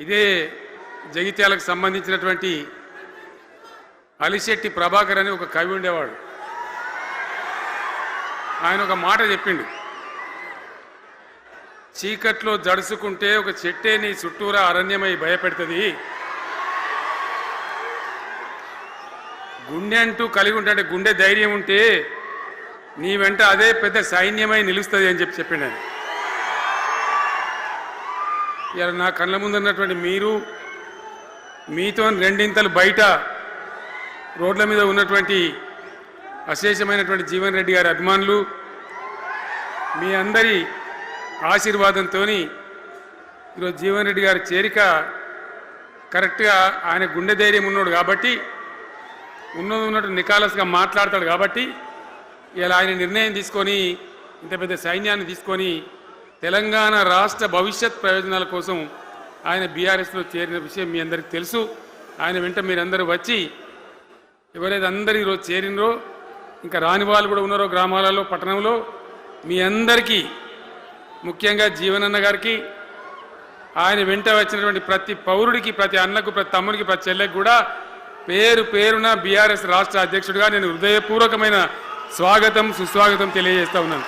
ఇదే జగిత్యాలకు సంబంధించినటువంటి అలిశెట్టి ప్రభాకర్ అని ఒక కవి ఉండేవాడు. ఆయన ఒక మాట చెప్పిండు, చీకట్లో జడుసుకుంటే ఒక చెట్టే నీ చుట్టూరా అరణ్యమై భయపెడుతుంది, గుండె అంటూ కలిగి ఉంటే గుండె ధైర్యం ఉంటే నీ వెంట అదే పెద్ద సైన్యమై నిలుస్తుంది అని చెప్పిండు ఆయన. ఇలా నా కళ్ళ ముందు ఉన్నటువంటి మీరు, మీతో రెండింతలు బయట రోడ్ల మీద ఉన్నటువంటి అశేషమైనటువంటి జీవన్ రెడ్డి గారి అభిమానులు, మీ అందరి ఆశీర్వాదంతో ఈరోజు జీవన్ రెడ్డి గారి చేరిక కరెక్ట్గా ఆయన గుండె ధైర్యం ఉన్నాడు కాబట్టి, ఉన్నట్టు నికాలస్గా మాట్లాడతాడు కాబట్టి ఇలా ఆయన నిర్ణయం తీసుకొని ఇంత పెద్ద సైన్యాన్ని తీసుకొని తెలంగాణ రాష్ట్ర భవిష్యత్ ప్రయోజనాల కోసం ఆయన బీఆర్ఎస్లో చేరిన విషయం మీ అందరికీ తెలుసు. ఆయన వెంట మీరందరూ వచ్చి ఎవరైతే అందరూ ఈరోజు చేరినరో, ఇంకా రాని వాళ్ళు కూడా ఉన్నారో గ్రామాలలో పట్టణంలో, మీ అందరికీ ముఖ్యంగా జీవనన్న గారికి, ఆయన వెంట వచ్చినటువంటి ప్రతి పౌరుడికి, ప్రతి అన్నకు, ప్రతి తమ్ముడికి, ప్రతి చెల్లెకి కూడా పేరు పేరున బీఆర్ఎస్ రాష్ట్ర అధ్యక్షుడిగా నేను హృదయపూర్వకమైన స్వాగతం సుస్వాగతం తెలియజేస్తా ఉన్నాను.